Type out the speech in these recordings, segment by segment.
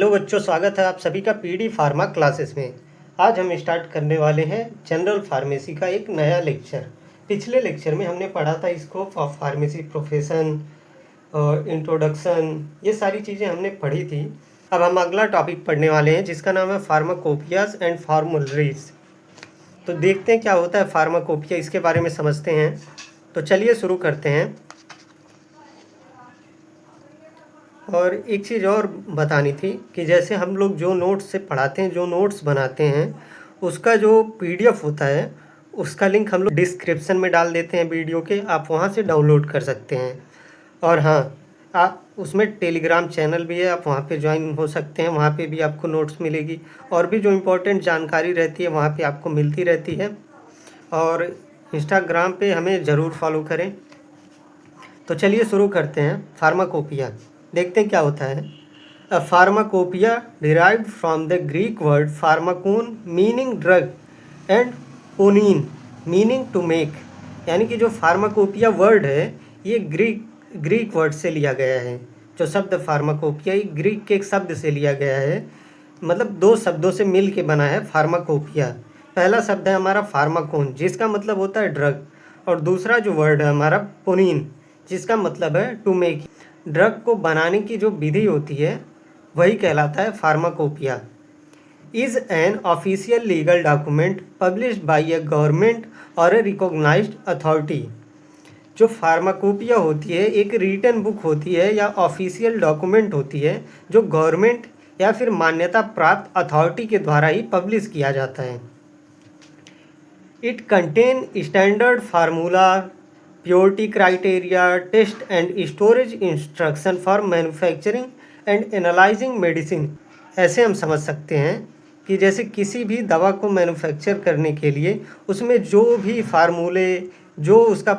Hello बच्चों, स्वागत है आप सभी का पीडी फार्मा क्लासेस में। आज हम स्टार्ट करने वाले हैं जनरल फार्मेसी का एक नया लेक्चर। पिछले लेक्चर में हमने पढ़ा था स्कोप ऑफ फार्मेसी प्रोफेशन और इंट्रोडक्शन, ये सारी चीज़ें हमने पढ़ी थी। अब हम अगला टॉपिक पढ़ने वाले हैं जिसका नाम है फार्माकोपियाज एंड फार्मुलरीज। तो देखते हैं क्या होता है फार्माकोपिया, इसके बारे में समझते हैं। तो चलिए शुरू करते हैं। और एक चीज़ और बतानी थी कि जैसे हम लोग जो नोट्स से पढ़ाते हैं, जो नोट्स बनाते हैं, उसका जो पीडीएफ होता है उसका लिंक हम लोग डिस्क्रिप्शन में डाल देते हैं वीडियो के, आप वहां से डाउनलोड कर सकते हैं। और हाँ, आप उसमें टेलीग्राम चैनल भी है, आप वहां पे ज्वाइन हो सकते हैं, वहां पे भी आपको नोट्स मिलेगी और भी जो इम्पोर्टेंट जानकारी रहती है वहाँ पे आपको मिलती रहती है। और इंस्टाग्राम पे हमें ज़रूर फॉलो करें। तो चलिए शुरू करते हैं। फार्माकोपिया देखते हैं क्या होता है। A pharmacopoeia derived from the Greek word pharmakon meaning drug and poiein meaning to make. यानी कि जो फार्माकोपिया वर्ड है ये ग्रीक वर्ड से लिया गया है। जो शब्द फार्माकोपिया ये ग्रीक के एक शब्द से लिया गया है, मतलब दो शब्दों से मिल के बना है फार्माकोपिया। पहला शब्द है हमारा फार्माकोन जिसका मतलब होता है ड्रग, और दूसरा जो वर्ड है हमारा पोनीन जिसका मतलब है टू मेक। ड्रग को बनाने की जो विधि होती है वही कहलाता है pharmacopoeia. Is an official legal document published by A government और ए रिकॉग्नाइज्ड अथॉरिटी। जो फार्माकोपिया होती है एक रिटन बुक होती है या ऑफिशियल डॉक्यूमेंट होती है जो गवर्नमेंट या फिर मान्यता प्राप्त अथॉरिटी के द्वारा ही पब्लिश किया जाता है। It contain standard formula, purity criteria, test and storage instruction for manufacturing and analysing medicine. ऐसे हम समझ सकते हैं कि जैसे किसी भी दवा को मैन्युफैक्चर करने के लिए उसमें जो भी फार्मूले, जो उसका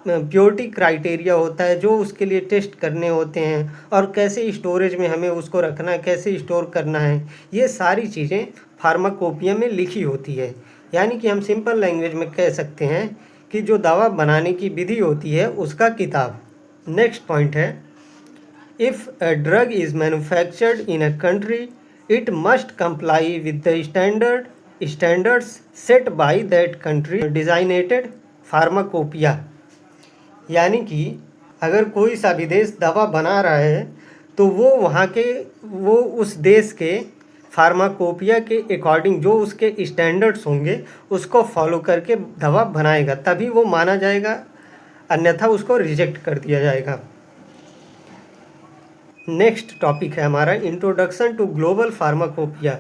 प्योरिटी क्राइटेरिया होता है, जो उसके लिए टेस्ट करने होते हैं, और कैसे स्टोरेज में हमें उसको रखना है, कैसे स्टोर करना है, ये सारी चीज़ें फार्माकोपिया में लिखी होती है। यानी कि हम सिंपल लैंग्वेज में कह सकते हैं कि जो दवा बनाने की विधि होती है उसका किताब। नेक्स्ट पॉइंट है, if a drug is manufactured in a country it must comply with the standards set by that country designated pharmacopoeia. यानी कि अगर कोई सा भी देश दवा बना रहा है तो वो उस देश के फार्माकोपिया के अकॉर्डिंग जो उसके स्टैंडर्ड्स होंगे उसको फॉलो करके दवा बनाएगा, तभी वो माना जाएगा, अन्यथा उसको रिजेक्ट कर दिया जाएगा। नेक्स्ट टॉपिक है हमारा इंट्रोडक्शन टू ग्लोबल फार्माकोपिया।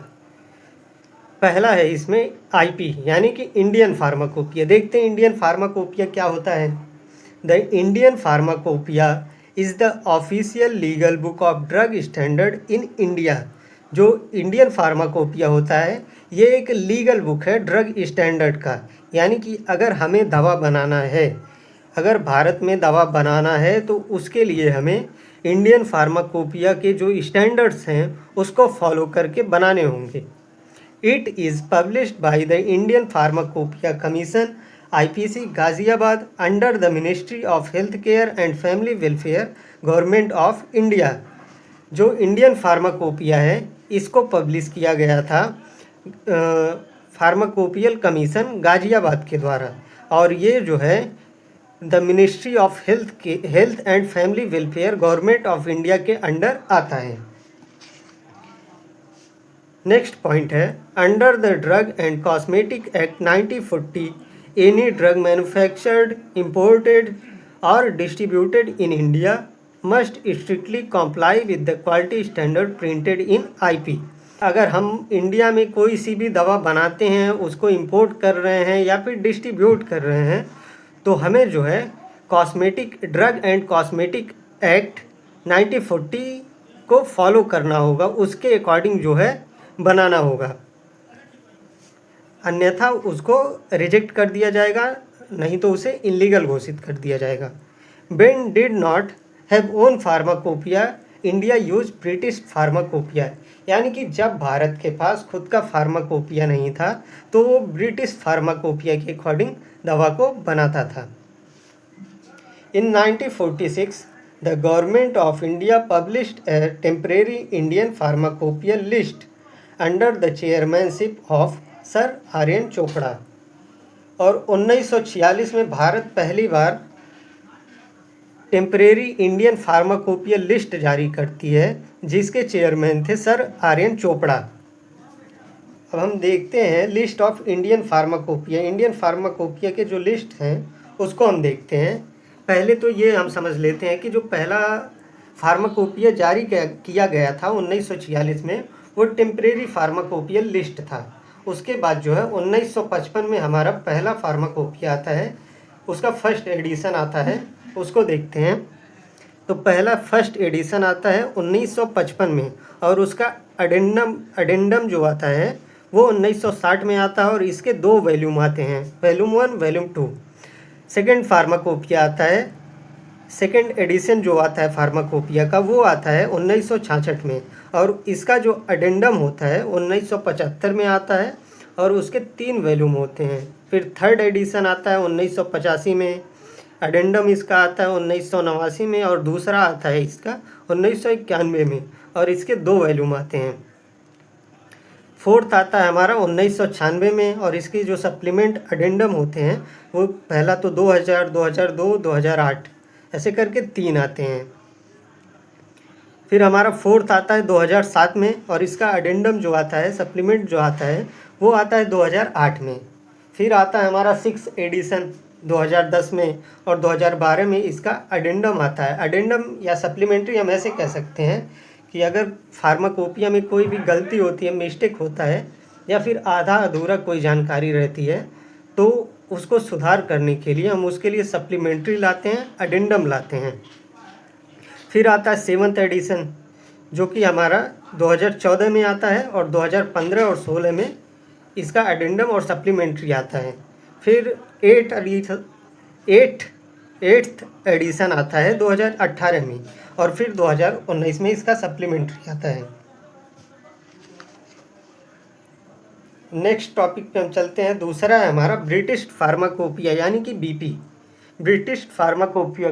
पहला है इसमें आईपी यानी कि इंडियन फार्माकोपिया। देखते हैं इंडियन फार्माकोपिया क्या होता है। The Indian pharmacopoeia is the official legal book of drug standard in India. जो इंडियन फार्माकोपिया होता है ये एक लीगल बुक है ड्रग स्टैंडर्ड का। यानी कि अगर हमें दवा बनाना है, अगर भारत में दवा बनाना है तो उसके लिए हमें इंडियन फार्माकोपिया के जो स्टैंडर्ड्स हैं उसको फॉलो करके बनाने होंगे। It is published by the Indian pharmacopoeia commission IPC Ghaziabad under the ministry of health care and family welfare government of India. जो इंडियन फार्माकोपिया है इसको पब्लिश किया गया था फार्माकोपियल कमीशन गाज़ियाबाद के द्वारा, और ये जो है the ministry of health and family welfare government of India के अंडर आता है। नेक्स्ट पॉइंट है, under the drug and cosmetic act 1940 any drug manufactured, imported और distributed in India must strictly comply with the quality standard printed in IP। अगर हम India में कोई सी भी दवा बनाते हैं, उसको इंपोर्ट कर रहे हैं या फिर डिस्ट्रीब्यूट कर रहे हैं, तो हमें जो है cosmetic drug and cosmetic act 1940 को फॉलो करना होगा, उसके अकॉर्डिंग जो है बनाना होगा, अन्यथा उसको रिजेक्ट कर दिया जाएगा, नहीं तो उसे इलीगल घोषित कर दिया जाएगा। Ben did not have own pharmacopoeia, India use British pharmacopoeia. यानी कि जब भारत के पास खुद का फार्माकोपिया नहीं था तो वो ब्रिटिश फार्माकोपिया के अकॉर्डिंग दवा को बनाता था। In 1946 the government of India published a temporary Indian pharmacopoeia list under the chairmanship of sir Aryan Chopra. और 1946 में भारत पहली बार टेम्परेरी इंडियन फार्माकोपिया लिस्ट जारी करती है, जिसके चेयरमैन थे सर आर्यन चोपड़ा। अब हम देखते हैं list of Indian pharmacopoeia. Indian pharmacopoeia के जो लिस्ट हैं उसको हम देखते हैं। पहले तो ये हम समझ लेते हैं कि जो पहला फार्माकोपिया जारी किया गया था 1946 में, वो टेम्परेरी फार्माकोपिया लिस्ट था। उसके बाद जो है 1955 में हमारा पहला फार्माकोपिया आता है, उसका फर्स्ट एडिशन आता है, उसको देखते हैं। तो पहला फर्स्ट एडिशन आता है 1955 में, और उसका अडेंडम जो आता है वो 1960 में आता है, और इसके 2 वॉल्यूम आते हैं, वॉल्यूम 1 वॉल्यूम 2। सेकेंड फार्माकोपिया आता है, सेकेंड एडिशन जो आता है फार्माकोपिया का वो आता है 1966 में, और इसका जो अडेंडम होता है 1975 में आता है, और उसके 3 वॉल्यूम होते हैं। फिर थर्ड एडिशन आता है 1985 में, अडेंडम इसका आता है 1989 में, और दूसरा आता है इसका 1991 में, और इसके 2 वॉल्यूम आते हैं। फोर्थ आता है हमारा 1996 में, और इसकी जो सप्लीमेंट अडेंडम होते हैं वो पहला तो 2000, 2002, 2008 ऐसे करके 3 आते हैं। फिर हमारा फोर्थ आता है 2007 में, और इसका अडेंडम जो आता है, सप्लीमेंट जो आता है वो आता है 2008 में। फिर आता है हमारा 6th एडिशन 2010 में, और 2012 में इसका अडेंडम आता है। अडेंडम या सप्लीमेंट्री हम ऐसे कह सकते हैं कि अगर फार्माकोपिया में कोई भी गलती होती है, मिस्टेक होता है, या फिर आधा अधूरा कोई जानकारी रहती है, तो उसको सुधार करने के लिए हम उसके लिए सप्लीमेंट्री लाते हैं, अडेंडम लाते हैं। फिर आता है 7th एडिशन, जो कि हमारा 2014 में आता है, और 2015 और 16 में इसका अडेंडम और सप्लीमेंट्री आता है। फिर 8th एडिशन आता है 2018 में, और फिर 2019 में इसका सप्लीमेंट्री आता है। नेक्स्ट टॉपिक पे हम चलते हैं। दूसरा है हमारा ब्रिटिश फार्माकोपिया यानी कि बीपी। ब्रिटिश फार्माकोपिया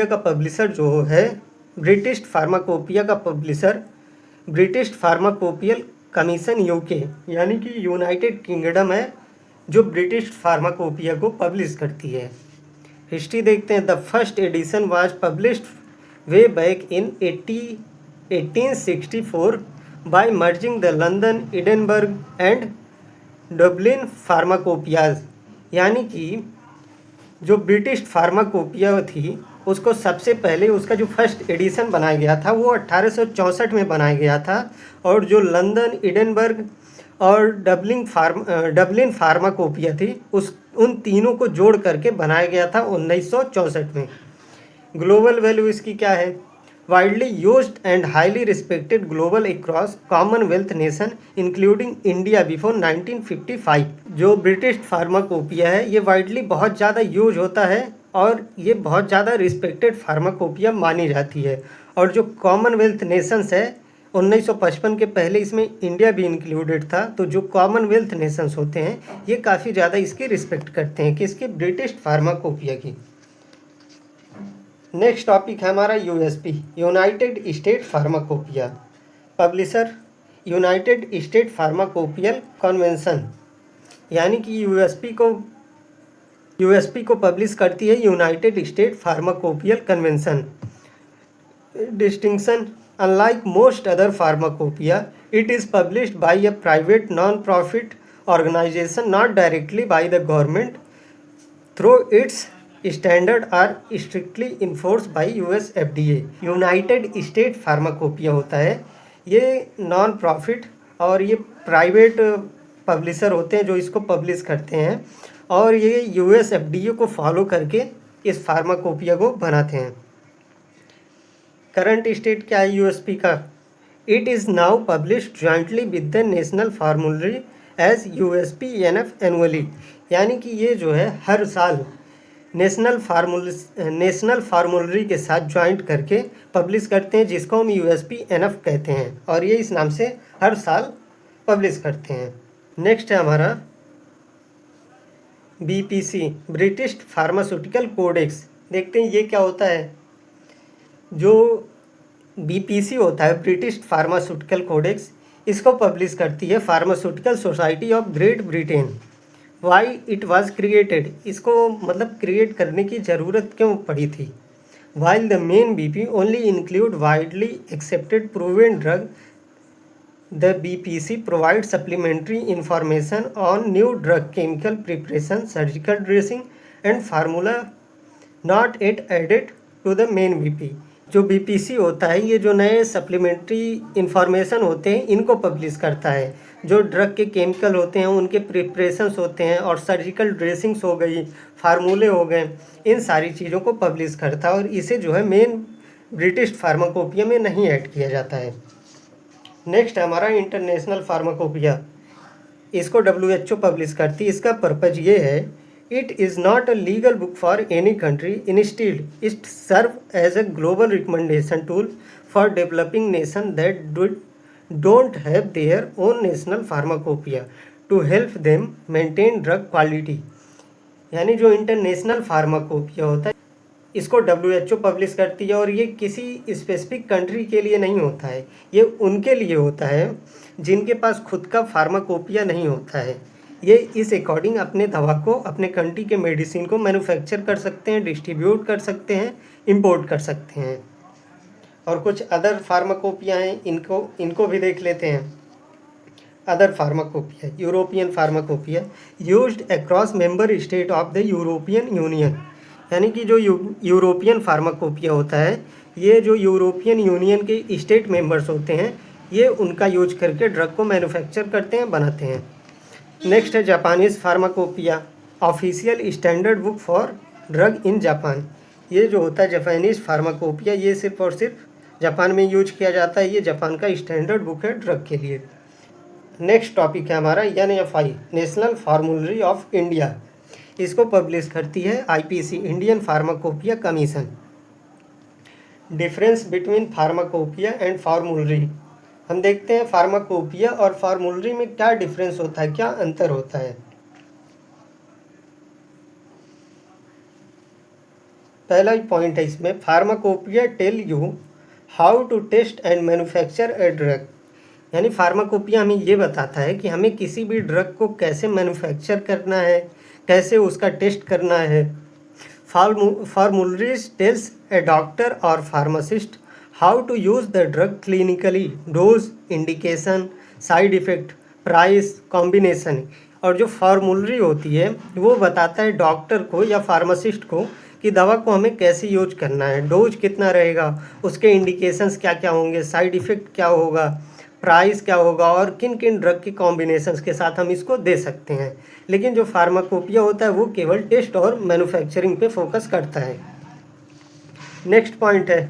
का पब्लिशर जो है, ब्रिटिश फार्माकोपियल कमीशन यूके यानी कि यूनाइटेड किंगडम है, जो ब्रिटिश फार्माकोपिया को पब्लिश करती है। हिस्ट्री देखते हैं। The first edition was published way back in 1864 by merging the London, Edinburgh and Dublin pharmacopoeias. यानी कि जो ब्रिटिश फार्माकोपिया थी उसको सबसे पहले उसका जो फर्स्ट एडिशन बनाया गया था वो 1864 में बनाया गया था, और जो लंदन, एडिनबर्ग और डब्लिन फार्माकोपिया थी उन तीनों को जोड़ करके बनाया गया था 1964 में। ग्लोबल वैल्यू इसकी क्या है? Widely used and highly respected global across Commonwealth nation including India before 1955। जो ब्रिटिश फार्माकोपिया है ये वाइडली बहुत ज़्यादा यूज होता है, और ये बहुत ज़्यादा रिस्पेक्टेड फार्माकोपिया मानी जाती है। और जो कॉमनवेल्थ नेशंस है 1955 के पहले इसमें इंडिया भी इंक्लूडेड था, तो जो कॉमनवेल्थ नेशंस होते हैं ये काफ़ी ज़्यादा इसकी रिस्पेक्ट करते हैं, किसकी? ब्रिटिश फार्माकोपिया की। नेक्स्ट टॉपिक है हमारा USP, United State pharmacopoeia. Publisher United State pharmacopeial convention, यानी कि यूएसपी को पब्लिश करती है United State pharmacopeial convention. Distinction: unlike most other pharmacopoeia, it is published by a private non profit organisation not directly by the government through its standard are strictly enforce by US FDA। United State pharmacopoeia होता है, ये non profit और ये private publisher होते हैं जो इसको publish करते हैं, और ये यूएस FDA को फॉलो करके इस फार्माकोपिया को बनाते हैं। करंट स्टेट क्या है यूएसपी का? It is now published jointly with the national formulary as USP-NF annually. यानी कि ये जो है हर साल नेशनल फार्मूलरी के साथ ज्वाइंट करके पब्लिश करते हैं, जिसको हम USP-NF कहते हैं, और ये इस नाम से हर साल पब्लिश करते हैं। नेक्स्ट है हमारा BPC ब्रिटिश फार्मास्यूटिकल कोडेक्स। देखते हैं ये क्या होता है। जो BPC होता है ब्रिटिश फार्मास्यूटिकल कोडेक्स, इसको पब्लिश करती है pharmaceutical society of great Britain. Why it was created, इसको मतलब क्रिएट करने की ज़रूरत क्यों पड़ी थी। While the main BP only include widely accepted proven drug, the BPC provide supplementary information on new drug, chemical preparation, surgical dressing and formula not at added to the main BP। जो BPC होता है ये जो नए supplementary information होते हैं इनको publish करता है। जो ड्रग के केमिकल होते हैं उनके प्रिपरेशंस होते हैं और सर्जिकल ड्रेसिंग्स हो गई, फार्मूले हो गए, इन सारी चीज़ों को पब्लिश करता है और इसे जो है मेन ब्रिटिश फार्माकोपिया में नहीं ऐड किया जाता है। नेक्स्ट है हमारा इंटरनेशनल फार्माकोपिया। इसको WHO पब्लिश करती है। इसका पर्पज़ ये है, it is not a legal book for any country, instead it serve as a global recommendation tool for developing nation that don't have their own national pharmacopoeia to help them maintain drug quality. यानी जो international pharmacopoeia होता है इसको WHO publish करती है और ये किसी स्पेसिफिक कंट्री के लिए नहीं होता है, ये उनके लिए होता है जिनके पास खुद का फार्माकोपिया नहीं होता है। ये इस अकॉर्डिंग अपने दवा को, अपने कंट्री के मेडिसिन को मैन्युफैक्चर कर सकते हैं, डिस्ट्रीब्यूट कर सकते हैं, इंपोर्ट कर सकते हैं। और कुछ अदर फार्माकोपिया हैं, इनको भी देख लेते हैं। Other pharmacopoeia, European pharmacopoeia used across member state of the European union. यानी कि जो यूरोपियन फार्माकोपिया होता है, ये जो यूरोपियन यूनियन के स्टेट मेंबर्स होते हैं ये उनका यूज करके ड्रग को मैन्युफैक्चर करते हैं, बनाते हैं। नेक्स्ट है Japanese pharmacopoeia, official standard book for drug in Japan. ये जो होता है जापानीज़ फार्माकोपिया, ये सिर्फ और सिर्फ जापान में यूज किया जाता है। ये जापान का स्टैंडर्ड बुक है ड्रग के लिए। नेक्स्ट टॉपिक है हमारा NFI, नेशनल फार्मूलरी ऑफ इंडिया। इसको पब्लिश करती है IPC, Indian pharmacopoeia commission. Difference between pharmacopoeia and फार्मूलरी। हम देखते हैं फार्माकोपिया और फार्मूलरी में क्या डिफरेंस होता है, क्या अंतर होता है। पहला पॉइंट है इसमें, pharmacopoeia tell you how to test and manufacture a drug. यानी फार्माकोपिया हमें ये बताता है कि हमें किसी भी ड्रग को कैसे मैन्युफैक्चर करना है, कैसे उसका टेस्ट करना है। फार्मूलरीज टेल्स ए डॉक्टर और pharmacist how to use the drug clinically, dose, indication, side effect, price, combination. और जो फार्मूलरी होती है वो बताता है डॉक्टर को या फार्मासिस्ट को कि दवा को हमें कैसे यूज करना है, डोज कितना रहेगा, उसके इंडिकेशंस क्या क्या होंगे, साइड इफ़ेक्ट क्या होगा, प्राइस क्या होगा और किन किन ड्रग के कॉम्बिनेशंस के साथ हम इसको दे सकते हैं। लेकिन जो फार्माकोपिया होता है वो केवल टेस्ट और मैन्युफैक्चरिंग पे फोकस करता है। नेक्स्ट पॉइंट है,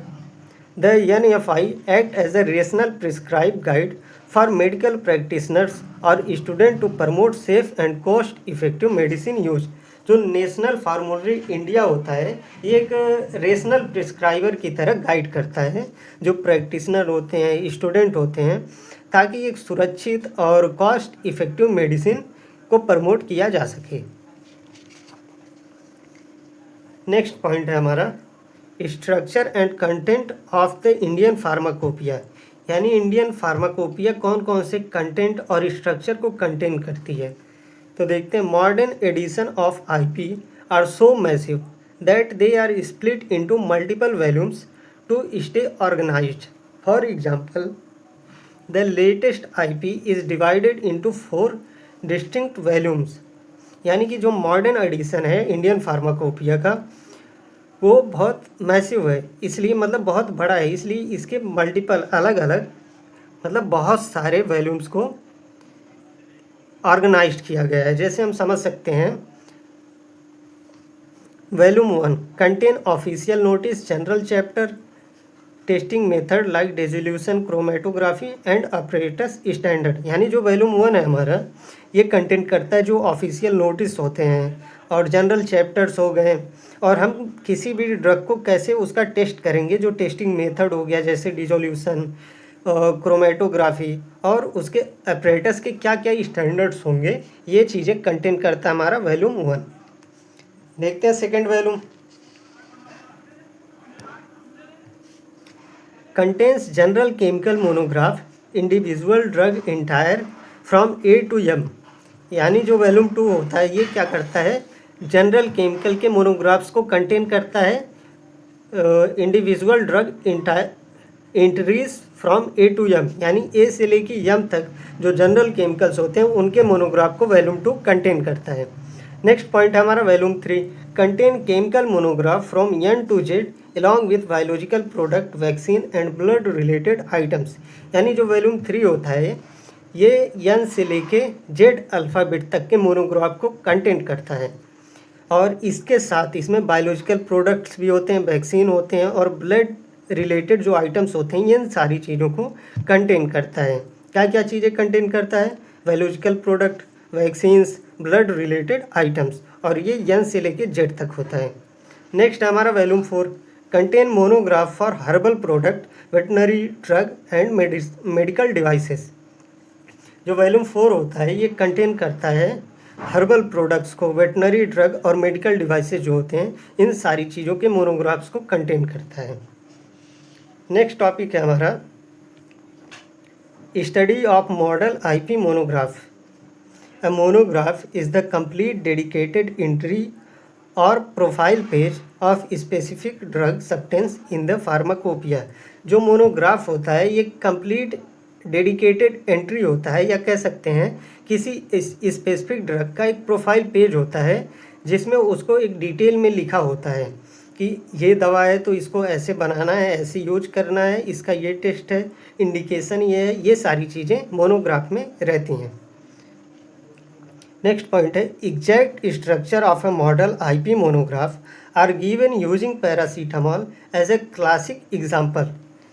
the NFI act as a rational prescribe guide for medical practitioners और student to promote safe and cost effective medicine use. जो नेशनल फार्मूलरी इंडिया होता है ये एक रेशनल प्रिस्क्राइबर की तरह गाइड करता है जो प्रैक्टिशनर होते हैं, स्टूडेंट होते हैं, ताकि एक सुरक्षित और कॉस्ट इफेक्टिव मेडिसिन को प्रमोट किया जा सके। नेक्स्ट पॉइंट है हमारा, structure and content of the Indian pharmacopoeia. यानी इंडियन फार्माकोपिया कौन कौन से कंटेंट और स्ट्रक्चर को कंटेन करती है। तो देखते हैं, modern edition of IP are so massive that they are split into multiple volumes to stay organized. For example, the latest IP is divided into 4 distinct volumes. यानी कि जो मॉडर्न एडिशन है इंडियन फार्माकोपिया का वो बहुत massive है, इसलिए मतलब बहुत बड़ा है, इसलिए इसके मल्टीपल अलग अलग मतलब बहुत सारे वॉल्यूम्स को ऑर्गेनाइज्ड किया गया है। जैसे हम समझ सकते हैं, volume 1 contain official notice, general chapter, testing method like dissolution, chromatography and operators standard. यानी जो वॉल्यूम 1 है हमारा ये कंटेन करता है जो ऑफिशियल नोटिस होते हैं और जनरल चैप्टर्स हो गए, और हम किसी भी ड्रग को कैसे उसका टेस्ट करेंगे, जो टेस्टिंग मेथड हो गया जैसे डिजोल्यूशन, क्रोमेटोग्राफी और उसके ऑपरेटर्स के क्या क्या स्टैंडर्ड्स होंगे, ये चीज़ें कंटेन करता है हमारा वॉल्यूम 1। देखते हैं second volume. Contains general chemical monograph individual drug entire from A to M. यानी जो वैल्यूम 2 होता है ये क्या करता है, जनरल केमिकल के मोनोग्राफ्स को कंटेन करता है individual drug entries from A to M, यानी ए से लेके एम तक जो जनरल केमिकल्स होते हैं उनके मोनोग्राफ को वैल्यूम 2 कंटेन करता है। नेक्स्ट पॉइंट है हमारा volume 3, contain chemical monograph from N to Z along with biological product, vaccine and blood related items. यानी जो वैल्यूम 3 होता है ये एन से लेके जेड अल्फ़ाबेट तक के मोनोग्राफ को कंटेन करता है, और इसके साथ इसमें बायोलॉजिकल प्रोडक्ट्स भी होते हैं, वैक्सीन होते हैं और ब्लड रिलेटेड जो आइटम्स होते हैं इन सारी चीज़ों को कंटेन करता है। क्या क्या चीज़ें कंटेन करता है, biological product, vaccines, blood related items, और ये एन से लेके जेड तक होता है। नेक्स्ट है हमारा volume 4, contain monograph for herbal product, veterinary drug and medical devices. जो वैल्यूम 4 होता है ये कंटेन करता है हर्बल प्रोडक्ट्स को, वेटनरी ड्रग और मेडिकल डिवाइसेस जो होते हैं इन सारी चीज़ों के मोनोग्राफ्स को कंटेन करता है। नेक्स्ट टॉपिक है हमारा study of model IP monograph. A monograph is the complete dedicated entry or profile page of specific drug substance in the pharmacopoeia। जो मोनोग्राफ होता है ये कंप्लीट डेडिकेटेड एंट्री होता है, या कह सकते हैं किसी स्पेसिफिक ड्रग का एक प्रोफाइल पेज होता है जिसमें उसको एक डिटेल में लिखा होता है कि ये दवा है तो इसको ऐसे बनाना है, ऐसे यूज करना है, इसका ये टेस्ट है, इंडिकेशन ये है, ये सारी चीज़ें मोनोग्राफ में रहती हैं। नेक्स्ट पॉइंट है exact structure of a model IP monograph are given using paracetamol as a classic example.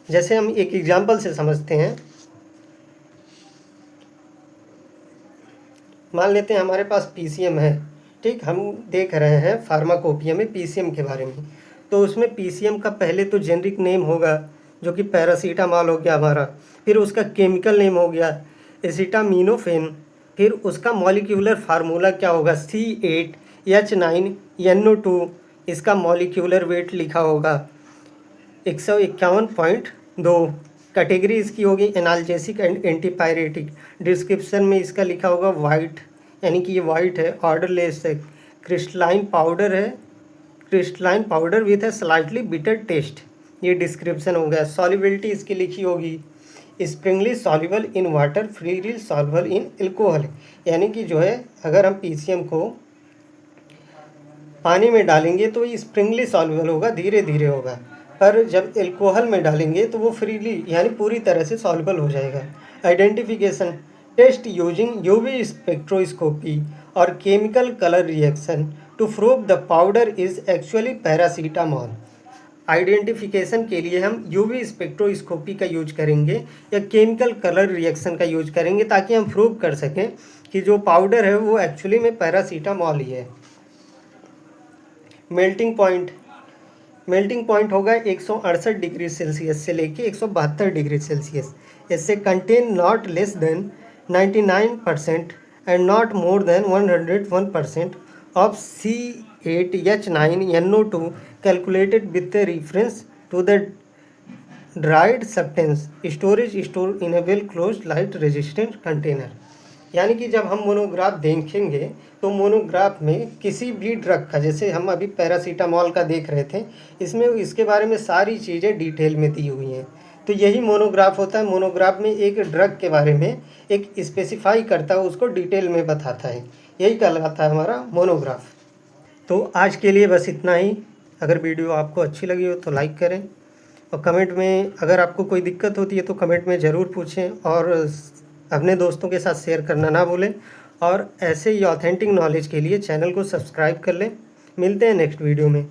जैसे हम एक एग्जाम्पल से समझते हैं, मान लेते हैं हमारे पास पीसीएम है, ठीक, हम देख रहे हैं फार्माकोपिया में पीसीएम के बारे में, तो उसमें पीसीएम का पहले तो जेनरिक नेम होगा जो कि पैरासीटामॉल हो गया हमारा, फिर उसका केमिकल नेम हो गया एसिटामिनोफेन, फिर उसका मॉलिक्यूलर फार्मूला क्या होगा C8H9NO2, इसका मॉलिक्यूलर वेट लिखा होगा 151.2, कैटेगरी इसकी होगी एनाल्जेसिक एंड एंटीपायरेटिक, डिस्क्रिप्शन में इसका लिखा होगा वाइट, यानी कि ये वाइट है, ऑर्डरलेस है, क्रिस्टलाइन पाउडर है, crystalline powder with A slightly bitter taste, ये डिस्क्रिप्शन हो गया। सॉल्युबिलिटी इसकी लिखी होगी Sprüngli soluble in water, freely soluble in alcohol, यानी कि जो है अगर हम पीसीएम को पानी में डालेंगे तो ये स्प्रिंगली सॉल्युबल होगा, धीरे धीरे होगा, पर जब एल्कोहल में डालेंगे तो वो फ्रीली यानी पूरी तरह से सॉल्युबल हो जाएगा। Identification test using UV spectroscopy और chemical colour reaction to prove the powder is actually paracetamol. Identification के लिए हम यूवी स्पेक्ट्रोस्कोपी का यूज करेंगे या केमिकल कलर रिएक्शन का यूज करेंगे ताकि हम प्रूव कर सकें कि जो पाउडर है वो एक्चुअली में पैरासीटामॉल ही है। मेल्टिंग पॉइंट होगा 168 डिग्री सेल्सियस से लेके 172 डिग्री सेल्सियस। इससे contain not less than 99% and not more than 101% of C8H9NO2 calculated with the reference to the dried substance, storage stored in a well closed light resistant container। यानी कि जब हम monograph देखेंगे तो monograph में किसी भी ड्रग का, जैसे हम अभी पैरासीटामॉल का देख रहे थे, इसमें इसके बारे में सारी चीज़ें डिटेल में दी हुई हैं। तो यही मोनोग्राफ होता है। मोनोग्राफ में एक ड्रग के बारे में एक स्पेसिफाई करता है, उसको डिटेल में बताता है, यही कहलाता है हमारा मोनोग्राफ। तो आज के लिए बस इतना ही। अगर वीडियो आपको अच्छी लगी हो तो लाइक करें, और कमेंट में अगर आपको कोई दिक्कत होती है तो कमेंट में ज़रूर पूछें, और अपने दोस्तों के साथ शेयर करना ना भूलें। और ऐसे ही ऑथेंटिक नॉलेज के लिए चैनल को सब्सक्राइब कर लें। मिलते हैं नेक्स्ट वीडियो में।